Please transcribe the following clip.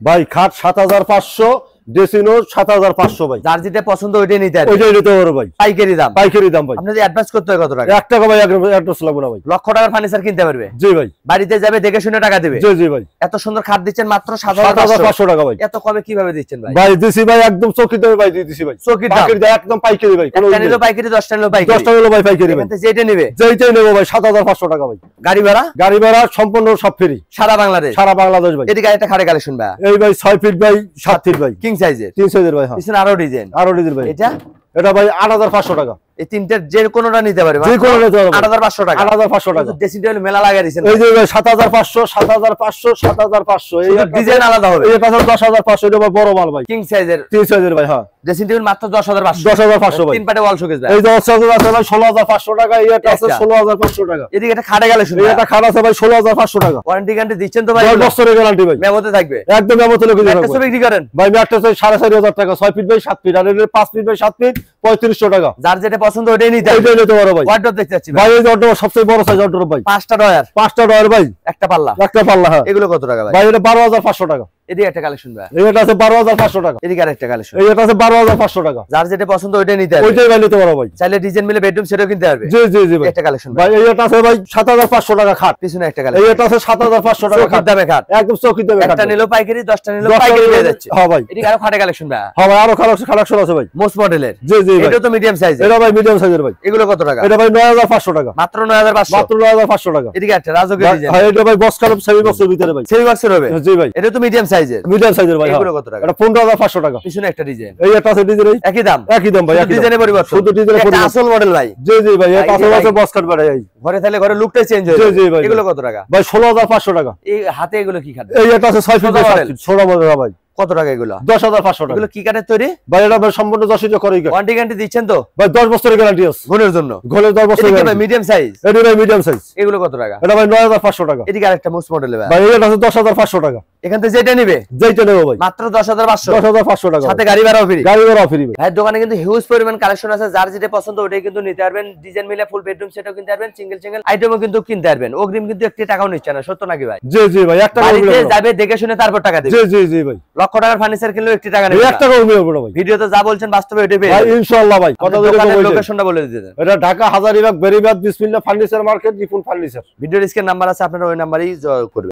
ভাই খাট ৭৫০০, ডেসিনো ৭৫০০ ভাই। যার যেটা পছন্দ ওইটাই নিতে হবে। ওইটাই নিতে পারো ভাই। পাইকারি দাম। পাইকারি দাম ভাই। আপনি যদি অ্যাডভান্স করতে হয় কত টাকা? ১ টাকা ভাই অ্যাডভান্স লাগবে না ভাই। লক্ষ টাকার ফার্নিচার কিনতে পারবে। জি ভাই। বাড়িতে যাবে দেখে শুনে টাকা দিবে। জি জি ভাই। এত সুন্দর খাট দিচ্ছেন মাত্র ৭৫০০ টাকা ভাই। এত কমে কিভাবে দিচ্ছেন ভাই? ভাই দিছি ভাই একদম চকিত ভাই দিছি ভাই। চকিত পাইকারি দাম একদম পাইকারি ভাই। একটা নিলো পাইকারি 10টা নিলো পাইকারি। 10টা নিলো ভাই পাইকারি ভাই। এখানে যেটা নেবে যেইটাই নেব ভাই ৭৫০০ টাকা ভাই। গাড়ি ভাড়া? গাড়ি ভাড়া সম্পূর্ণ সব ফ্রি। সারা বাংলাদেশ? সারা বাংলাদেশ ভাই। এদিকে একটা খাটে কালেকশন ভাই। এই ভাই 6 ফিট বাই 7 ফিট ভাই। কিং সাইজের। কিং সাইজের ভাই। হ্যাঁ। পিছনে আরো ডিজাইন। আরো ডিজাইন ভাই। এটা ভাই ৮৫০০ টাকা। এই তিনটার যে কোনোটা নিতে পারে যে কোনো নিতে পারবে। ৮৫০০ টাকা। ৮৫০০ টাকা। ড্রেসিং টেবিল মেলা লাগাই দিয়েছেন। এই যে ভাই ৭৫০০, ৭৫০০, ৭৫০০ এই ডিজাইন আলাদা হবে। এটা ১০৫০০ এটা ভাই বড় মাল ভাই। কিং সাইজের। কিং সাইজের ভাই। হ্যাঁ। ড্রেসিং টেবিল মাত্র ১০৫০০। ১০৫০০ ভাই। তিন পাটে ওয়াল শোকেস ভাই। এই যে আছে ভাই ১৬৫০০ টাকা, এটা আছে ১৬৫০০ টাকা। এদিকে একটা খাটে কালেকশন। এটা খাট আছে ভাই ১৬৫০০ টাকা। ওয়ারেন্টি গ্যারান্টি দিচ্ছেন তো ভাই? 10 বছরের গ্যারান্টি ভাই। মেমোতে থাকবে। একদম মেমোতে লিখে দিবেন। একটা বিক্রি করেন ভাই ম্যাটটা চাই ৪৫০০০ টাকা, 6 ফিট বাই 7 ফিট আর এটা 5 ফিট বাই 7 ফিট ৩৫০০ টাকা। যার যেটা পছন্দ ওইটাই নিতে হবে। ওইটাই নিতে পারো ভাই। ওয়ার্ডরোব দেখতে যাচ্ছি ভাই। এই যে ওয়ার্ডরোব সবচেয়ে বড় সাইজ ওয়ার্ডরোব ভাই। 5টা ডয়ার। 5টা ডয়ার ভাই। একটা পাল্লা। একটা পাল্লা। হ্যাঁ। এগুলো কত টাকা ভাই? ভাই এটা ১২৫০০ টাকা। এদিকে একটা কালেকশন ভাই। এটা আছে ১২৫০০ টাকা। এদিকে আরেকটা কালেকশন। এটা আছে ১২৫০০ টাকা। যার যেটা পছন্দ ওইটাই নিতে হবে। ওইটাই ভাই নিতে পারো ভাই। চাইলে ডিজাইন মিলে বেডরুম সেটাও কিনতে পারবে। জি জি জি ভাই। একটা কালেকশন ভাই। এটা আছে ভাই ৭৫০০ টাকা খাট। পিছনে একটা কালেকশন। এটা আছে ৭৫০০ টাকা খাট। দামে খাট। একদম চৌকির দামে খাট। একটা নিলো পাইকারি 10টা নিলো পাইকারি হয়ে যাচ্ছে। হ্যাঁ ভাই। এদিকে আরো খাটে কালেকশন ভাই। হ্যাঁ ভাই আরো কালেকশন আছে ভাই। মোস্ট মডেলের। জি জি ভাই। এটা তো মিডিয়াম সাইজ। এটা ভাই মিডিয়াম সাইজের ভাই। এগুলো কত টাকা? এটা ভাই ৯৫০০ টাকা। মাত্র ৯৫০০। মাত্র ৯৫০০ টাকা। এদিকে একটা রাজকীয় ডিজাইন। ভাই এটা ভাই বক্স কালার সেমি বক্সের ভিতরে ভাই। সেমি বক্সের হবে। জি ভাই। এটা তো মিডিয়াম সাইজের। মিডিয়াম সাইজের ভাই। এগুলো কত টাকা? এটা ১৫৫০০ টাকা। পিছনে একটা ডিজাইন। এই একটা আছে ডিজাইন একই দাম। একই দাম ভাই। একই ডিজাইনের পরিবর্তন। শুধু ডিজাইনের একটা পরিবর্তন। আসল মডেল ভাই। জি জি ভাই। এটা আছে বক্স কাট ভাই। ঘরে থাকলে ঘরে লুকটাই চেঞ্জ হয়ে জি যাবে। জি ভাই। এগুলো কত টাকা? ভাই ১৬৫০০ টাকা। এই হাতে এগুলো কি খাট? এই একটা আছে ৬ ফিট বাই ৭ ফিট ছোট মডেল ভাই। কত টাকা এগুলো? ১০৫০০ টাকা। এগুলো কি কাঠের তৈরি? ভাই এটা ভাই সম্পূর্ণ ১০ ইঞ্চি করে কাঠ। ওয়ারেন্টি গ্যারান্টি দিচ্ছেন তো? ভাই 10 বছরের গ্যারান্টি আছে ঘরের জন্য। ঘরের 10 বছরের এটা গ্যারান্টি। Medium size. এটা ভাই মিডিয়াম সাইজ। এগুলো কত টাকা? এটা ভাই ৯৫০০ টাকা। এদিকে আরেকটা মোস্ট মডেল ভাই। ভাই এটা আছে ১০৫০০ টাকা। এখান থেকে যেটা নেবে যেইটা নেব ভাই মাত্র ১০৫০০। ১০৫০০ টাকা। সাথে গাড়ি ভাড়াও ফ্রি। গাড়ি ভাড়া ফ্রি ভাই। ভাই দোকানে কিন্তু হিউজ পরিমাণ কালেকশন আছে। যার যেটা পছন্দ ওটাই কিন্তু নিতে পারবেন। ডিজাইন মিলে ফুল বেডরুম সেটও কিনতে পারবেন। সিঙ্গেল আইটেমও কিন্তু কিনতে পারবেন। অগ্রিম কিন্তু 1 টাকাও নিচ্ছে না। সত্য নাকি ভাই? জি জি ভাই। 1 টাকা বাড়িতে যাবে দেখে শুনে তারপর টাকা দিবে। জি জি জি ভাই। লক্ষ টাকার ফার্নিচার কিনলেও 1 টাকা নেবে। 1 টাকাও নিবে না ভাই। ভিডিওতে যা বলছেন বাস্তবে ওইটাই পেয়ে ভাই যাবেন। ইনশাআল্লাহ ভাই। কথা বলে দোকানের লোকেশনটা বলে দিতেন। এটা ঢাকা হাজারীবাগ বেরিবাদ বিসমিল্লাহ ফার্নিচার মার্কেট, রিপুন ফার্নিচার। ভিডিওর স্ক্রিন নাম্বার আছে, আপনারা ওই নাম্বারেই যোগাযোগ করবেন।